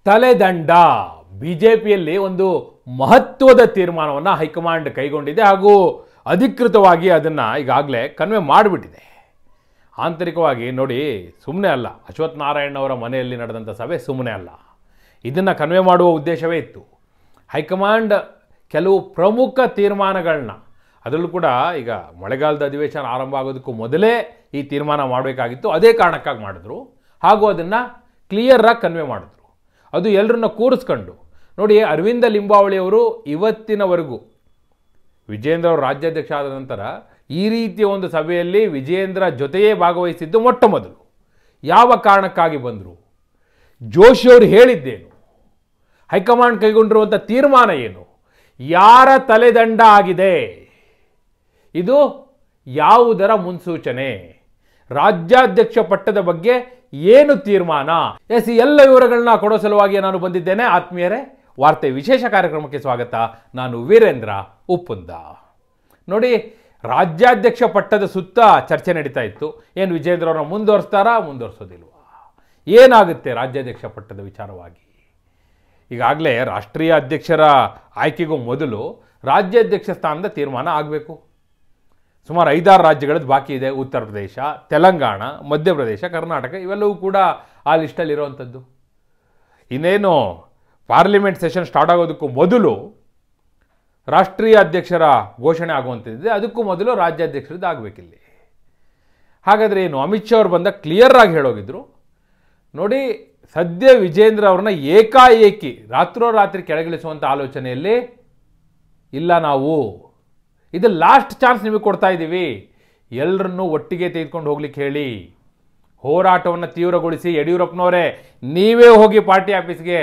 ತಲೆದಂಡ ಬಿಜೆಪಿಯಲ್ಲಿ ಒಂದು ಮಹತ್ವದ ತೀರ್ಮಾನವನ್ನು ಹೈಕಮಾಂಡ್ ಕೈಗೊಂಡಿದೆ ಹಾಗೂ ಅಧಿಕೃತವಾಗಿ ಅದನ್ನು ಈಗಾಗಲೇ ಕನ್ವೆ ಮಾಡಿಬಿಟ್ಟಿದೆ. ಆಂತರಿಕವಾಗಿ ನೋಡಿ, ಸುಮ್ಮನೆ ಅಲ್ಲ, ಅಶ್ವಥ್ ನಾರಾಯಣ್ ಅವರ ಮನೆಯಲ್ಲಿ ನಡೆದಂಥ ಸಭೆ ಸುಮ್ಮನೆ ಅಲ್ಲ, ಇದನ್ನು ಕನ್ವೆ ಮಾಡುವ ಉದ್ದೇಶವೇ ಇತ್ತು. ಹೈಕಮಾಂಡ್ ಕೆಲವು ಪ್ರಮುಖ ತೀರ್ಮಾನಗಳನ್ನ, ಅದರಲ್ಲೂ ಕೂಡ ಈಗ ಮಳೆಗಾಲದ ಅಧಿವೇಶನ ಆರಂಭ ಆಗೋದಕ್ಕೂ ಮೊದಲೇ ಈ ತೀರ್ಮಾನ ಮಾಡಬೇಕಾಗಿತ್ತು, ಅದೇ ಕಾರಣಕ್ಕಾಗಿ ಮಾಡಿದ್ರು ಹಾಗೂ ಅದನ್ನು ಕ್ಲಿಯರಾಗಿ ಕನ್ವೆ ಮಾಡಿದ್ರು. ಅದು ಎಲ್ಲರನ್ನ ಕೂರಿಸ್ಕೊಂಡು ನೋಡಿ, ಅರವಿಂದ ಲಿಂಬಾವಳಿಯವರು ಇವತ್ತಿನವರೆಗೂ ವಿಜೇಂದ್ರ ಅವರು ರಾಜ್ಯಾಧ್ಯಕ್ಷ ಆದ ನಂತರ ಈ ರೀತಿಯ ಒಂದು ಸಭೆಯಲ್ಲಿ ವಿಜೇಂದ್ರ ಜೊತೆಯೇ ಭಾಗವಹಿಸಿದ್ದು ಮೊಟ್ಟ ಮೊದಲು. ಯಾವ ಕಾರಣಕ್ಕಾಗಿ ಬಂದರು, ಜೋಶಿಯವರು ಹೇಳಿದ್ದೇನು, ಹೈಕಮಾಂಡ್ ಕೈಗೊಂಡಿರುವಂಥ ತೀರ್ಮಾನ ಏನು, ಯಾರ ತಲೆದಂಡ ಆಗಿದೆ, ಇದು ಯಾವುದರ ಮುನ್ಸೂಚನೆ, ರಾಜ್ಯಾಧ್ಯಕ್ಷ ಪಟ್ಟದ ಬಗ್ಗೆ ಏನು ತೀರ್ಮಾನ, ಈ ಎಲ್ಲ ವಿವರಗಳನ್ನ ಕೊಡೋ ಸಲುವಾಗಿ ನಾನು ಬಂದಿದ್ದೇನೆ. ಆತ್ಮೀಯರೇ, ವಾರ್ತೆ ವಿಶೇಷ ಕಾರ್ಯಕ್ರಮಕ್ಕೆ ಸ್ವಾಗತ. ನಾನು ವೀರೇಂದ್ರ ಉಪ್ಪುಂದ. ನೋಡಿ, ರಾಜ್ಯಾಧ್ಯಕ್ಷ ಪಟ್ಟದ ಸುತ್ತ ಚರ್ಚೆ ನಡೀತಾ ಇತ್ತು. ಏನು ವಿಜೇಂದ್ರ ಅವರನ್ನ ಮುಂದುವರಿಸ್ತಾರಾ, ಮುಂದುವರಿಸೋದಿಲ್ವಾ, ಏನಾಗುತ್ತೆ ರಾಜ್ಯಾಧ್ಯಕ್ಷ ಪಟ್ಟದ ವಿಚಾರವಾಗಿ. ಈಗಾಗಲೇ ರಾಷ್ಟ್ರೀಯ ಅಧ್ಯಕ್ಷರ ಆಯ್ಕೆಗೂ ಮೊದಲು ರಾಜ್ಯಾಧ್ಯಕ್ಷ ಸ್ಥಾನದ ತೀರ್ಮಾನ ಆಗಬೇಕು. ಸುಮಾರು 5-6 ರಾಜ್ಯಗಳದ್ದು ಬಾಕಿ ಇದೆ. ಉತ್ತರ ಪ್ರದೇಶ, ತೆಲಂಗಾಣ, ಮಧ್ಯಪ್ರದೇಶ, ಕರ್ನಾಟಕ ಇವೆಲ್ಲವೂ ಕೂಡ ಆ ಲಿಸ್ಟಲ್ಲಿ ಇರೋವಂಥದ್ದು. ಇನ್ನೇನು ಪಾರ್ಲಿಮೆಂಟ್ ಸೆಷನ್ ಸ್ಟಾರ್ಟ್ ಆಗೋದಕ್ಕೂ ಮೊದಲು ರಾಷ್ಟ್ರೀಯ ಅಧ್ಯಕ್ಷರ ಘೋಷಣೆ ಆಗುವಂಥದ್ದಿದೆ, ಅದಕ್ಕೂ ಮೊದಲು ರಾಜ್ಯಾಧ್ಯಕ್ಷರದ್ದು ಆಗಬೇಕಿಲ್ಲಿ. ಹಾಗಾದರೆ ಏನು, ಅಮಿತ್ ಶಾ ಅವರು ಬಂದ ಕ್ಲಿಯರ್ ಆಗಿ ಹೇಳೋಗಿದ್ರು. ನೋಡಿ, ಸದ್ಯ ವಿಜೇಂದ್ರ ಅವ್ರನ್ನ ಏಕಾಏಕಿ ರಾತ್ರೋರಾತ್ರಿ ಕೆಳಗಿಳಿಸುವಂಥ ಆಲೋಚನೆಯಲ್ಲಿ ಇಲ್ಲ ನಾವು. ಇದು ಲಾಸ್ಟ್ ಚಾನ್ಸ್ ನಿಮಗೆ ಕೊಡ್ತಾ ಇದ್ದೀವಿ, ಎಲ್ಲರನ್ನೂ ಒಟ್ಟಿಗೆ ತೆಗೆದುಕೊಂಡು ಹೋಗ್ಲಿಕ್ಕೆ ಹೇಳಿ, ಹೋರಾಟವನ್ನು ತೀವ್ರಗೊಳಿಸಿ. ಯಡಿಯೂರಪ್ಪನವರೇ, ನೀವೇ ಹೋಗಿ ಪಾರ್ಟಿ ಆಫೀಸ್ಗೆ,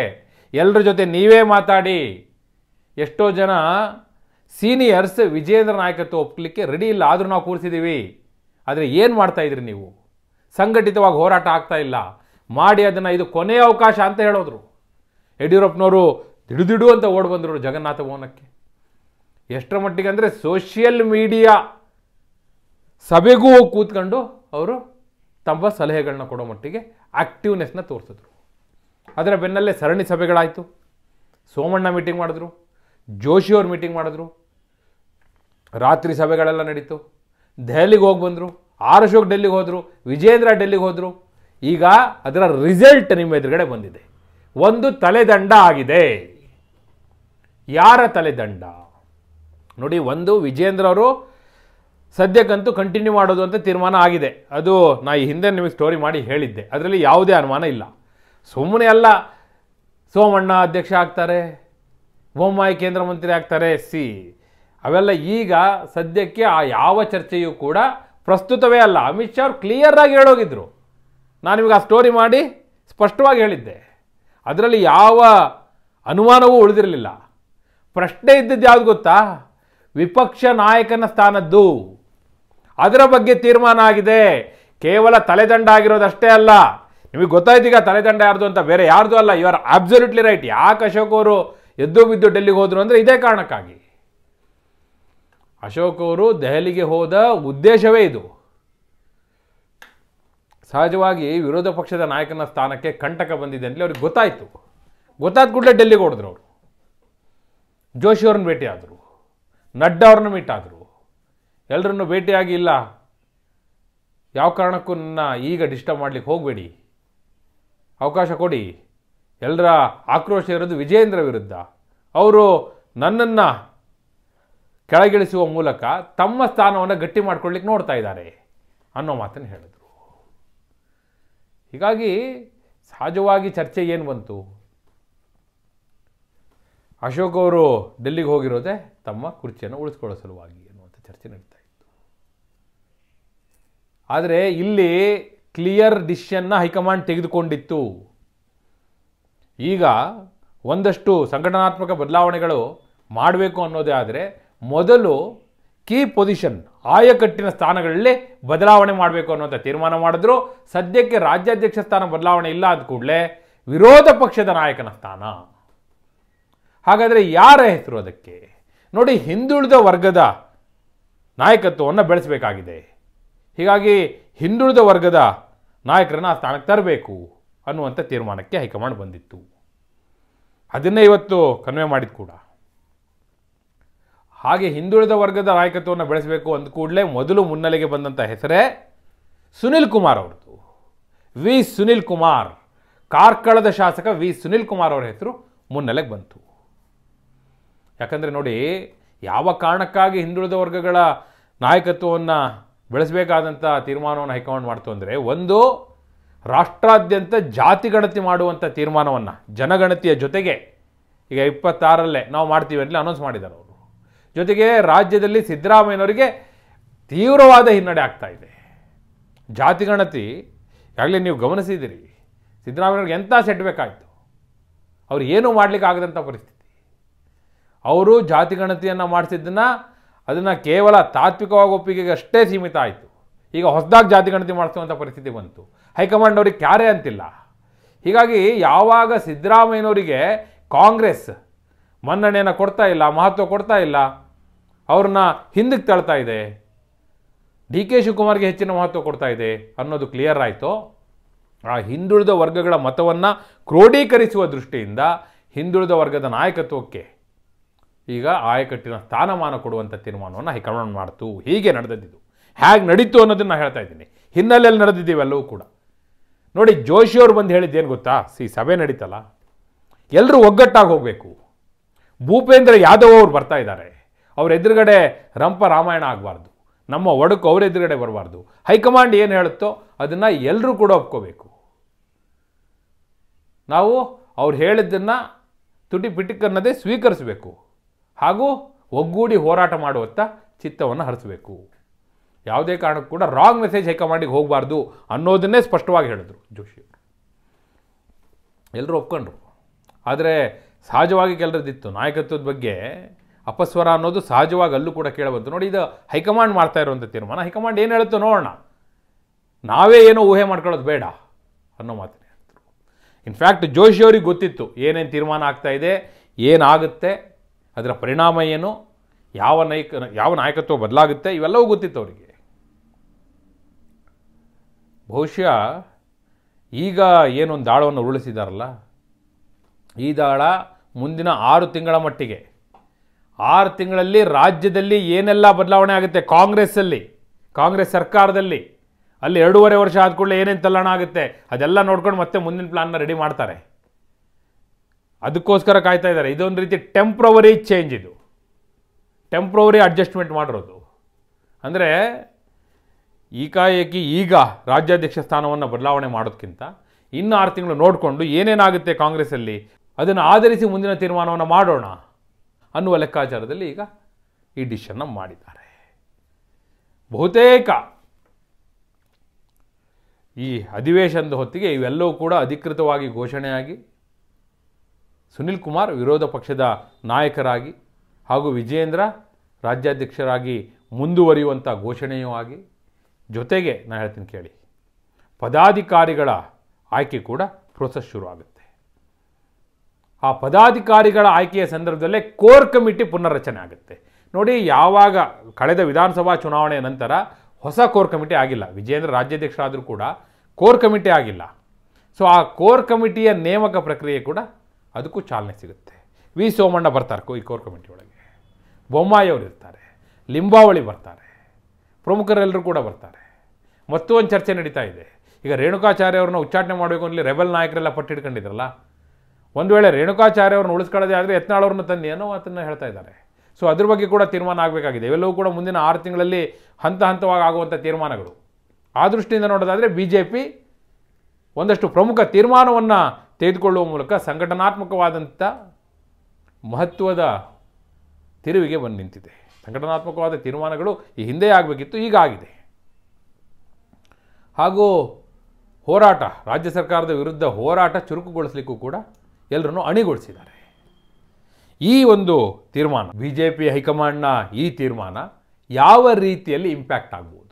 ಎಲ್ಲರ ಜೊತೆ ನೀವೇ ಮಾತಾಡಿ. ಎಷ್ಟೋ ಜನ ಸೀನಿಯರ್ಸ್ ವಿಜೇಂದ್ರ ನಾಯಕತ್ವ ಒಪ್ಪಲಿಕ್ಕೆ ರೆಡಿ ಇಲ್ಲ, ಆದರೂ ನಾವು ಕೂರಿಸಿದ್ದೀವಿ. ಆದರೆ ಏನು ಮಾಡ್ತಾ ಇದ್ರಿ ನೀವು, ಸಂಘಟಿತವಾಗಿ ಹೋರಾಟ ಆಗ್ತಾ ಇಲ್ಲ, ಮಾಡಿ ಅದನ್ನು ಇದು ಕೊನೆಯ ಅವಕಾಶ ಅಂತ ಹೇಳೋದ್ರು. ಯಡಿಯೂರಪ್ಪನವರು ದಿಡು ಅಂತ ಓಡಿ ಬಂದರು ಜಗನ್ನಾಥ ಭವನಕ್ಕೆ. ಎಷ್ಟರ ಮಟ್ಟಿಗೆ ಅಂದರೆ ಸೋಷಿಯಲ್ ಮೀಡಿಯಾ ಸಭೆಗೂ ಹೋಗಿ ಕೂತ್ಕೊಂಡು ಅವರು ತಮ್ಮ ಸಲಹೆಗಳನ್ನ ಕೊಡೋ ಮಟ್ಟಿಗೆ ಆ್ಯಕ್ಟಿವ್ನೆಸ್ನ ತೋರಿಸಿದ್ರು. ಅದರ ಬೆನ್ನಲ್ಲೇ ಸರಣಿ ಸಭೆಗಳಾಯಿತು. ಸೋಮಣ್ಣ ಮೀಟಿಂಗ್ ಮಾಡಿದ್ರು, ಜೋಶಿಯವ್ರು ಮೀಟಿಂಗ್ ಮಾಡಿದ್ರು, ರಾತ್ರಿ ಸಭೆಗಳೆಲ್ಲ ನಡೀತು. ದೆಹಲಿಗೆ ಹೋಗಿ ಬಂದರು, ಆರ್ ಅಶೋಕ್ ಡೆಲ್ಲಿಗೆ ಹೋದರು, ವಿಜೇಂದ್ರ ಡೆಲ್ಲಿಗೆ ಹೋದರು. ಈಗ ಅದರ ರಿಸಲ್ಟ್ ನಿಮ್ಮ ಎದುರುಗಡೆ ಬಂದಿದೆ. ಒಂದು ತಲೆದಂಡ ಆಗಿದೆ. ಯಾರ ತಲೆದಂಡ ನೋಡಿ, ಒಂದು ವಿಜೇಂದ್ರ ಅವರು ಸದ್ಯಕ್ಕಂತೂ ಕಂಟಿನ್ಯೂ ಮಾಡೋದು ಅಂತ ತೀರ್ಮಾನ ಆಗಿದೆ. ಅದು ನಾ ಈ ಹಿಂದೆ ನಿಮಗೆ ಸ್ಟೋರಿ ಮಾಡಿ ಹೇಳಿದ್ದೆ, ಅದರಲ್ಲಿ ಯಾವುದೇ ಅನುಮಾನ ಇಲ್ಲ. ಸುಮ್ಮನೆ ಅಲ್ಲ, ಸೋಮಣ್ಣ ಅಧ್ಯಕ್ಷ ಆಗ್ತಾರೆ, ಬೊಮ್ಮಾಯಿ ಕೇಂದ್ರ ಮಂತ್ರಿ ಆಗ್ತಾರೆ, ಅವೆಲ್ಲ ಈಗ ಸದ್ಯಕ್ಕೆ ಆ ಯಾವ ಚರ್ಚೆಯೂ ಕೂಡ ಪ್ರಸ್ತುತವೇ ಅಲ್ಲ. ಅಮಿತ್ ಶಾ ಅವರು ಕ್ಲಿಯರ್ ಆಗಿ ಹೇಳೋಗಿದ್ರು. ನಾನು ನಿಮಗೆ ಆ ಸ್ಟೋರಿ ಮಾಡಿ ಸ್ಪಷ್ಟವಾಗಿ ಹೇಳಿದ್ದೆ, ಅದರಲ್ಲಿ ಯಾವ ಅನುಮಾನವೂ ಉಳಿದಿರಲಿಲ್ಲ. ಪ್ರಶ್ನೆ ಇದ್ದದ್ದು ಯಾವುದು ಗೊತ್ತಾ, ವಿಪಕ್ಷ ನಾಯಕನ ಸ್ಥಾನದ್ದು, ಅದರ ಬಗ್ಗೆ ತೀರ್ಮಾನ ಆಗಿದೆ. ಕೇವಲ ತಲೆದಂಡ ಆಗಿರೋದಷ್ಟೇ ಅಲ್ಲ. ನಿಮಗೆ ಗೊತ್ತಾಯ್ತೀಗ ತಲೆದಂಡ ಯಾರ್ದು ಅಂತ, ಬೇರೆ ಯಾರ್ದು ಅಲ್ಲ. You are absolutely right. ಯಾಕೆ ಅಶೋಕ್ ಅವರು ಎದ್ದು ಬಿದ್ದು ಡೆಲ್ಲಿಗೆ ಹೋದ್ರು ಅಂದರೆ ಇದೇ ಕಾರಣಕ್ಕಾಗಿ. ಅಶೋಕ್ ಅವರು ದೆಹಲಿಗೆ ಹೋದ ಉದ್ದೇಶವೇ ಇದು. ಸಹಜವಾಗಿ ವಿರೋಧ ಪಕ್ಷದ ನಾಯಕನ ಸ್ಥಾನಕ್ಕೆ ಕಂಟಕ ಬಂದಿದೆ ಅಂತಲೇ ಅವ್ರಿಗೆ ಗೊತ್ತಾಯಿತು. ಗೊತ್ತಾದ ಕೂಡಲೇ ಡೆಲ್ಲಿಗೆ ಹೊಡೆದ್ರು ಅವರು. ಜೋಶಿ ಅವ್ರನ್ನ ಭೇಟಿ ಆದರು, ನಡ್ಡಾ ಅವ್ರನ್ನ ಮೀಟ್ ಆದರು. ಎಲ್ಲರನ್ನು ಭೇಟಿಯಾಗಿ ಇಲ್ಲ, ಯಾವ ಕಾರಣಕ್ಕೂ ನನ್ನ ಈಗ ಡಿಸ್ಟರ್ಬ್ ಮಾಡಲಿಕ್ಕೆ ಹೋಗಬೇಡಿ, ಅವಕಾಶ ಕೊಡಿ. ಎಲ್ಲರ ಆಕ್ರೋಶ ಇರೋದು ವಿಜೇಂದ್ರ ವಿರುದ್ಧ. ಅವರು ನನ್ನನ್ನು ಕೆಳಗಿಳಿಸುವ ಮೂಲಕ ತಮ್ಮ ಸ್ಥಾನವನ್ನು ಗಟ್ಟಿ ಮಾಡ್ಕೊಳ್ಳಿಕ್ಕೆ ನೋಡ್ತಾ ಇದ್ದಾರೆ ಅನ್ನೋ ಮಾತನ್ನು ಹೇಳಿದ್ರು. ಹೀಗಾಗಿ ಸಹಜವಾಗಿ ಚರ್ಚೆ ಏನು ಬಂತು, ಅಶೋಕ್ ಅವರು ಡೆಲ್ಲಿಗೆ ಹೋಗಿರೋದೆ ತಮ್ಮ ಕುರ್ಚಿಯನ್ನು ಉಳಿಸ್ಕೊಳ್ಳೋ ಸಲುವಾಗಿ ಅನ್ನುವಂಥ ಚರ್ಚೆ ನಡೀತಾ ಇತ್ತು. ಆದರೆ ಇಲ್ಲಿ ಕ್ಲಿಯರ್ ಡಿಸಿಷನ್ನ ಹೈಕಮಾಂಡ್ ತೆಗೆದುಕೊಂಡಿತ್ತು. ಈಗ ಒಂದಷ್ಟು ಸಂಘಟನಾತ್ಮಕ ಬದಲಾವಣೆಗಳು ಮಾಡಬೇಕು ಅನ್ನೋದೇ ಆದರೆ ಮೊದಲು ಕೀ ಪೊಸಿಷನ್, ಆಯಕಟ್ಟಿನ ಸ್ಥಾನಗಳಲ್ಲಿ ಬದಲಾವಣೆ ಮಾಡಬೇಕು ಅನ್ನೋಂಥ ತೀರ್ಮಾನ ಮಾಡಿದ್ರು. ಸದ್ಯಕ್ಕೆ ರಾಜ್ಯಾಧ್ಯಕ್ಷ ಸ್ಥಾನ ಬದಲಾವಣೆ ಇಲ್ಲ ಆದ ಕೂಡಲೇ ವಿರೋಧ ಪಕ್ಷದ ನಾಯಕನ ಸ್ಥಾನ. ಹಾಗಾದರೆ ಯಾರ ಹೆಸರು ಅದಕ್ಕೆ ನೋಡಿ, ಹಿಂದುಳಿದ ವರ್ಗದ ನಾಯಕತ್ವವನ್ನು ಬೆಳೆಸಬೇಕಾಗಿದೆ. ಹೀಗಾಗಿ ಹಿಂದುಳಿದ ವರ್ಗದ ನಾಯಕರನ್ನು ಆ ಸ್ಥಾನಕ್ಕೆ ತರಬೇಕು ಅನ್ನುವಂಥ ತೀರ್ಮಾನಕ್ಕೆ ಹೈಕಮಾಂಡ್ ಬಂದಿತ್ತು. ಅದನ್ನೇ ಇವತ್ತು ಕನ್ವೆ ಮಾಡಿದ ಕೂಡ. ಹಾಗೆ ಹಿಂದುಳಿದ ವರ್ಗದ ನಾಯಕತ್ವವನ್ನು ಬೆಳೆಸಬೇಕು ಅಂದ ಕೂಡಲೇ ಮೊದಲು ಮುನ್ನೆಲೆಗೆ ಬಂದಂಥ ಹೆಸರೇ ಸುನಿಲ್ ಕುಮಾರ್ ಅವ್ರದ್ದು. ವಿ ಸುನಿಲ್ ಕುಮಾರ್, ಕಾರ್ಕಳದ ಶಾಸಕ ವಿ ಸುನಿಲ್ ಕುಮಾರ್ ಅವರ ಹೆಸರು ಮುನ್ನೆಲೆಗೆ ಬಂತು. ಯಾಕಂದರೆ ನೋಡಿ, ಯಾವ ಕಾರಣಕ್ಕಾಗಿ ಹಿಂದುಳಿದ ವರ್ಗಗಳ ನಾಯಕತ್ವವನ್ನು ಬೆಳೆಸಬೇಕಾದಂಥ ತೀರ್ಮಾನವನ್ನು ಹೈಕಮಾಂಡ್ ಮಾಡ್ತು ಅಂದರೆ, ಒಂದು, ರಾಷ್ಟ್ರಾದ್ಯಂತ ಜಾತಿ ಗಣತಿ ಮಾಡುವಂಥ ತೀರ್ಮಾನವನ್ನು ಜನಗಣತಿಯ ಜೊತೆಗೆ ಈಗ 26ರಲ್ಲೇ ನಾವು ಮಾಡ್ತೀವಿ ಅಂತಲೇ ಅನೌನ್ಸ್ ಮಾಡಿದ್ದಾರೆ ಅವರು. ಜೊತೆಗೆ ರಾಜ್ಯದಲ್ಲಿ ಸಿದ್ದರಾಮಯ್ಯನವರಿಗೆ ತೀವ್ರವಾದ ಹಿನ್ನಡೆ ಆಗ್ತಾ ಇದೆ. ಜಾತಿ ಗಣತಿ ಈಗಾಗಲೇ ನೀವು ಗಮನಿಸಿದಿರಿ, ಸಿದ್ದರಾಮಯ್ಯವ್ರಿಗೆ ಎಂಥ ಸೆಟ್ಬೇಕಾಯಿತು, ಅವ್ರು ಏನೂ ಮಾಡಲಿಕ್ಕೆ ಆಗದಂಥ ಪರಿಸ್ಥಿತಿ. ಅವರು ಜಾತಿ ಗಣತಿಯನ್ನು ಮಾಡಿಸಿದ್ದನ್ನು ಅದನ್ನು ಕೇವಲ ತಾತ್ವಿಕವಾಗಿ ಒಪ್ಪಿಗೆಗೆ ಅಷ್ಟೇ ಸೀಮಿತ ಆಯಿತು. ಈಗ ಹೊಸದಾಗಿ ಜಾತಿ ಗಣತಿ ಮಾಡಿಸುವಂಥ ಪರಿಸ್ಥಿತಿ ಬಂತು. ಹೈಕಮಾಂಡ್ ಅವ್ರಿಗೆ ಕ್ಯಾರೆ ಅಂತಿಲ್ಲ. ಹೀಗಾಗಿ ಯಾವಾಗ ಸಿದ್ದರಾಮಯ್ಯನವರಿಗೆ ಕಾಂಗ್ರೆಸ್ ಮನ್ನಣೆಯನ್ನು ಕೊಡ್ತಾ ಇಲ್ಲ, ಮಹತ್ವ ಕೊಡ್ತಾ ಇಲ್ಲ, ಅವ್ರನ್ನ ಹಿಂದಕ್ಕೆ ತಳ್ತಾ ಇದೆ, ಡಿ ಕೆ ಶಿವಕುಮಾರ್ಗೆ ಹೆಚ್ಚಿನ ಮಹತ್ವ ಕೊಡ್ತಾ ಇದೆ ಅನ್ನೋದು ಕ್ಲಿಯರ್ ಆಯಿತು. ಆ ಹಿಂದುಳಿದ ವರ್ಗಗಳ ಮತವನ್ನು ಕ್ರೋಢೀಕರಿಸುವ ದೃಷ್ಟಿಯಿಂದ ಹಿಂದುಳಿದ ವರ್ಗದ ನಾಯಕತ್ವಕ್ಕೆ ಈಗ ಆಯಕಟ್ಟಿನ ಸ್ಥಾನಮಾನ ಕೊಡುವಂಥ ತೀರ್ಮಾನವನ್ನು ಹೈಕಮಾಂಡ್ ಮಾಡ್ತು. ಹೀಗೆ ನಡೆದಿದ್ದು. ಹೇಗೆ ನಡೀತು ಅನ್ನೋದನ್ನು ನಾನು ಹೇಳ್ತಾ ಇದ್ದೀನಿ. ಹಿನ್ನೆಲೆಯಲ್ಲಿ ನಡೆದಿದ್ದೀವಿ ಎಲ್ಲವೂ ಕೂಡ. ನೋಡಿ, ಜೋಶಿಯವ್ರು ಬಂದು ಹೇಳಿದ್ದೇನು ಗೊತ್ತಾ? ಸಭೆ ನಡೀತಲ್ಲ, ಎಲ್ಲರೂ ಒಗ್ಗಟ್ಟಾಗಿ ಹೋಗಬೇಕು. ಭೂಪೇಂದ್ರ ಯಾದವ್ ಅವರು ಬರ್ತಾ ಇದ್ದಾರೆ, ಅವ್ರ ಎದುರುಗಡೆ ರಂಪ ರಾಮಾಯಣ ಆಗಬಾರ್ದು, ನಮ್ಮ ಒಡಕು ಅವ್ರ ಎದುರುಗಡೆ ಬರಬಾರ್ದು. ಹೈಕಮಾಂಡ್ ಏನು ಹೇಳುತ್ತೋ ಅದನ್ನು ಎಲ್ಲರೂ ಕೂಡ ಒಪ್ಕೋಬೇಕು. ನಾವು ಅವ್ರು ಹೇಳಿದ್ದನ್ನು ತುಟಿ ಪಿಟಿಕನ್ನದೇ ಸ್ವೀಕರಿಸಬೇಕು, ಹಾಗೂ ಒಗ್ಗೂಡಿ ಹೋರಾಟ ಮಾಡುವತ್ತ ಚಿತ್ತವನ್ನು ಹರಿಸಬೇಕು. ಯಾವುದೇ ಕಾರಣಕ್ಕೂ ಕೂಡ ರಾಂಗ್ ಮೆಸೇಜ್ ಹೈಕಮಾಂಡಿಗೆ ಹೋಗಬಾರ್ದು ಅನ್ನೋದನ್ನೇ ಸ್ಪಷ್ಟವಾಗಿ ಹೇಳಿದ್ರು ಜೋಶಿಯವರು. ಎಲ್ಲರೂ ಒಪ್ಕೊಂಡ್ರು. ಆದರೆ ಸಹಜವಾಗಿ ಕೆಲರದಿತ್ತು ನಾಯಕತ್ವದ ಬಗ್ಗೆ ಅಪಸ್ವರ ಅನ್ನೋದು ಸಹಜವಾಗಿ ಅಲ್ಲೂ ಕೂಡ ಕೇಳಬಂತು. ನೋಡಿ, ಇದು ಹೈಕಮಾಂಡ್ ಮಾಡ್ತಾ ಇರುವಂಥ ತೀರ್ಮಾನ. ಹೈಕಮಾಂಡ್ ಏನು ಹೇಳುತ್ತೋ ನೋಡೋಣ, ನಾವೇ ಏನೋ ಊಹೆ ಮಾಡ್ಕೊಳ್ಳೋದು ಬೇಡ ಅನ್ನೋ ಮಾತನ್ನೇ ಹೇಳ್ತಾರೆ. ಇನ್ಫ್ಯಾಕ್ಟ್ ಜೋಶಿಯವ್ರಿಗೆ ಗೊತ್ತಿತ್ತು ಏನೇನು ತೀರ್ಮಾನ ಆಗ್ತಾ ಇದೆ, ಏನಾಗುತ್ತೆ, ಅದರ ಪರಿಣಾಮ ಏನು, ಯಾವ ನಾಯಕತ್ವ ಬದಲಾಗುತ್ತೆ, ಇವೆಲ್ಲವೂ ಗೊತ್ತಿತ್ತು ಅವರಿಗೆ. ಬಹುಶಃ ಈಗ ಏನೊಂದು ದಾಳವನ್ನು ಉರುಳಿಸಿದಾರಲ್ಲ, ಈ ದಾಳ ಮುಂದಿನ 6 ತಿಂಗಳ ಮಟ್ಟಿಗೆ, 6 ತಿಂಗಳಲ್ಲಿ ರಾಜ್ಯದಲ್ಲಿ ಏನೆಲ್ಲ ಬದಲಾವಣೆ ಆಗುತ್ತೆ, ಕಾಂಗ್ರೆಸ್ ಸರ್ಕಾರದಲ್ಲಿ ಅಲ್ಲಿ 2.5 ವರ್ಷ ಆದ ಕೂಡಲೇ ಏನೇನು ತಲ್ಲಣ ಆಗುತ್ತೆ ಅದೆಲ್ಲ ನೋಡ್ಕೊಂಡು ಮತ್ತೆ ಮುಂದಿನ ಪ್ಲಾನ್ನ ರೆಡಿ ಮಾಡ್ತಾರೆ. ಅದಕ್ಕೋಸ್ಕರ ಕಾಯ್ತಾ ಇದ್ದಾರೆ. ಇದೊಂದು ರೀತಿ ಟೆಂಪ್ರವರಿ ಚೇಂಜ್, ಇದು ಟೆಂಪ್ರವರಿ ಅಡ್ಜಸ್ಟ್ಮೆಂಟ್ ಮಾಡಿರೋದು. ಅಂದರೆ ಏಕಾಏಕಿ ಈಗ ರಾಜ್ಯಾಧ್ಯಕ್ಷ ಸ್ಥಾನವನ್ನು ಬದಲಾವಣೆ ಮಾಡೋದಕ್ಕಿಂತ ಇನ್ನು 6 ತಿಂಗಳು ನೋಡಿಕೊಂಡು ಏನೇನಾಗುತ್ತೆ ಕಾಂಗ್ರೆಸ್ಸಲ್ಲಿ ಅದನ್ನು ಆಧರಿಸಿ ಮುಂದಿನ ತೀರ್ಮಾನವನ್ನು ಮಾಡೋಣ ಅನ್ನುವ ಲೆಕ್ಕಾಚಾರದಲ್ಲಿ ಈಗ ಈ ಡಿಸಿಷನ್ನ ಮಾಡಿದ್ದಾರೆ. ಬಹುತೇಕ ಈ ಅಧಿವೇಶನದ ಹೊತ್ತಿಗೆ ಇವೆಲ್ಲವೂ ಕೂಡ ಅಧಿಕೃತವಾಗಿ ಘೋಷಣೆಯಾಗಿ ಸುನಿಲ್ ಕುಮಾರ್ ವಿರೋಧ ಪಕ್ಷದ ನಾಯಕರಾಗಿ ಹಾಗೂ ವಿಜಯೇಂದ್ರ ರಾಜ್ಯಾಧ್ಯಕ್ಷರಾಗಿ ಮುಂದುವರಿಯುವಂಥ ಘೋಷಣೆಯೂ ಆಗಿ, ಜೊತೆಗೆ ನಾನು ಹೇಳ್ತೀನಿ ಕೇಳಿ, ಪದಾಧಿಕಾರಿಗಳ ಆಯ್ಕೆ ಕೂಡ ಪ್ರೋಸೆಸ್ ಶುರು ಆಗುತ್ತೆ. ಆ ಪದಾಧಿಕಾರಿಗಳ ಆಯ್ಕೆಯ ಸಂದರ್ಭದಲ್ಲೇ ಕೋರ್ ಕಮಿಟಿ ಪುನರ್ರಚನೆ ಆಗುತ್ತೆ. ನೋಡಿ, ಯಾವಾಗ ಕಳೆದ ವಿಧಾನಸಭಾ ಚುನಾವಣೆಯ ನಂತರ ಹೊಸ ಕೋರ್ ಕಮಿಟಿ ಆಗಿಲ್ಲ, ವಿಜಯೇಂದ್ರ ರಾಜ್ಯಾಧ್ಯಕ್ಷರಾದರೂ ಕೂಡ ಕೋರ್ ಕಮಿಟಿ ಆಗಿಲ್ಲ. ಸೊ ಆ ಕೋರ್ ಕಮಿಟಿಯ ನೇಮಕ ಪ್ರಕ್ರಿಯೆ ಕೂಡ ಅದಕ್ಕೂ ಚಾಲನೆ ಸಿಗುತ್ತೆ. ವಿ ಸೋಮಣ್ಣ ಬರ್ತಾರೆ ಈ ಕೋರ್ ಕಮಿಟಿ ಒಳಗೆ, ಬೊಮ್ಮಾಯಿ ಅವರು ಇರ್ತಾರೆ, ಲಿಂಬಾವಳಿ ಬರ್ತಾರೆ, ಪ್ರಮುಖರೆಲ್ಲರೂ ಕೂಡ ಬರ್ತಾರೆ. ಮತ್ತೊಂದು ಚರ್ಚೆ ನಡೀತಾ ಇದೆ. ಈಗ ರೇಣುಕಾಚಾರ್ಯ ಅವ್ರನ್ನ ಉಚ್ಚಾಟನೆ ಮಾಡಬೇಕು ಅಂತಲೇ ರೆಬಲ್ ನಾಯಕರೆಲ್ಲ ಪಟ್ಟಿಟ್ಕೊಂಡಿದ್ರಲ್ಲ, ಒಂದು ವೇಳೆ ರೇಣುಕಾಚಾರ್ಯ ಅವ್ರನ್ನ ಉಳಿಸ್ಕೊಳ್ಳೋದೇ ಆದರೆ ಯತ್ನಾಳ್ ಅವ್ರನ್ನ ತನ್ನಿ ಅನ್ನೋ ಮಾತನ್ನು ಹೇಳ್ತಾ ಇದ್ದಾರೆ. ಸೊ ಅದ್ರ ಬಗ್ಗೆ ಕೂಡ ತೀರ್ಮಾನ ಆಗಬೇಕಾಗಿದೆ. ಇವೆಲ್ಲವೂ ಕೂಡ ಮುಂದಿನ 6 ತಿಂಗಳಲ್ಲಿ ಹಂತ ಹಂತವಾಗಿ ಆಗುವಂಥ ತೀರ್ಮಾನಗಳು. ಆ ದೃಷ್ಟಿಯಿಂದ ನೋಡೋದಾದರೆ BJP ಒಂದಷ್ಟು ಪ್ರಮುಖ ತೀರ್ಮಾನವನ್ನು ತೆಗೆದುಕೊಳ್ಳುವ ಮೂಲಕ ಸಂಘಟನಾತ್ಮಕವಾದಂಥ ಮಹತ್ವದ ತಿರುವಿಗೆ ಬಂದು ನಿಂತಿದೆ. ಸಂಘಟನಾತ್ಮಕವಾದ ತೀರ್ಮಾನಗಳು ಈ ಹಿಂದೆ ಆಗಬೇಕಿತ್ತು, ಈಗ ಆಗಿದೆ. ಹಾಗೂ ಹೋರಾಟ, ರಾಜ್ಯ ಸರ್ಕಾರದ ವಿರುದ್ಧ ಹೋರಾಟ ಚುರುಕುಗೊಳಿಸಲಿಕ್ಕೂ ಕೂಡ ಎಲ್ಲರನ್ನೂ ಅಣಿಗೊಳಿಸಿದ್ದಾರೆ. ಈ ಒಂದು ತೀರ್ಮಾನ, BJP ಹೈಕಮಾಂಡ್ನ ಈ ತೀರ್ಮಾನ ಯಾವ ರೀತಿಯಲ್ಲಿ ಇಂಪ್ಯಾಕ್ಟ್ ಆಗ್ಬೋದು?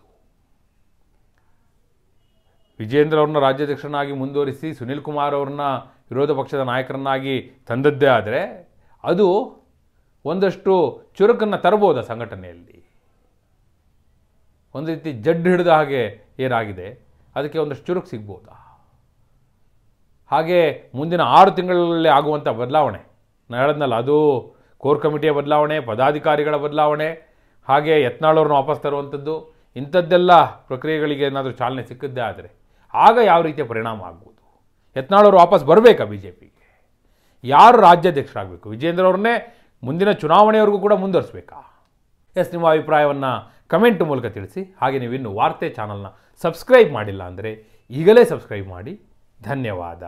ವಿಜೇಂದ್ರ ಅವ್ರನ್ನ ರಾಜ್ಯಾಧ್ಯಕ್ಷರನ್ನಾಗಿ ಮುಂದುವರಿಸಿ ಸುನಿಲ್ ಕುಮಾರ್ ಅವ್ರನ್ನ ವಿರೋಧ ಪಕ್ಷದ ನಾಯಕರನ್ನಾಗಿ ತಂದದ್ದೇ ಆದರೆ ಅದು ಒಂದಷ್ಟು ಚುರುಕನ್ನು ತರಬಹುದಾ ಸಂಘಟನೆಯಲ್ಲಿ? ಒಂದು ರೀತಿ ಜಡ್ಡು ಹಿಡಿದ ಹಾಗೆ ಏನಾಗಿದೆ, ಅದಕ್ಕೆ ಒಂದಷ್ಟು ಚುರುಕು ಸಿಗ್ಬೋದಾ? ಹಾಗೆ ಮುಂದಿನ 6 ತಿಂಗಳಲ್ಲಿ ಆಗುವಂಥ ಬದಲಾವಣೆ ಹೇಳಿದ್ನಲ್ಲ, ಅದು ಕೋರ್ ಕಮಿಟಿಯ ಬದಲಾವಣೆ, ಪದಾಧಿಕಾರಿಗಳ ಬದಲಾವಣೆ, ಹಾಗೆ ಯತ್ನಾಳವ್ರನ್ನ ವಾಪಸ್ ತರುವಂಥದ್ದು, ಇಂಥದ್ದೆಲ್ಲ ಪ್ರಕ್ರಿಯೆಗಳಿಗೆ ಏನಾದರೂ ಚಾಲನೆ ಸಿಕ್ಕಿದ್ದೇ ಆದರೆ ಆಗ ಯಾವ ರೀತಿಯ ಪರಿಣಾಮ ಆಗ್ಬೋದು? ಯತ್ನಾಳವ್ರು ವಾಪಸ್ ಬರಬೇಕಾ ಬಿ ಜೆ ಪಿಗೆ? ಯಾರು ರಾಜ್ಯಾಧ್ಯಕ್ಷರಾಗಬೇಕು? ವಿಜೇಂದ್ರ ಅವ್ರನ್ನೇ ಮುಂದಿನ ಚುನಾವಣೆಯವರೆಗೂ ಕೂಡ ಮುಂದುವರಿಸಬೇಕಾ? ನಿಮ್ಮ ಅಭಿಪ್ರಾಯವನ್ನು ಕಮೆಂಟ್ ಮೂಲಕ ತಿಳಿಸಿ. ಹಾಗೆ ನೀವಿನ್ನು ವಾರ್ತೆ ಚಾನಲ್ನ ಸಬ್ಸ್ಕ್ರೈಬ್ ಮಾಡಿಲ್ಲ ಅಂದರೆ ಈಗಲೇ ಸಬ್ಸ್ಕ್ರೈಬ್ ಮಾಡಿ. ಧನ್ಯವಾದ.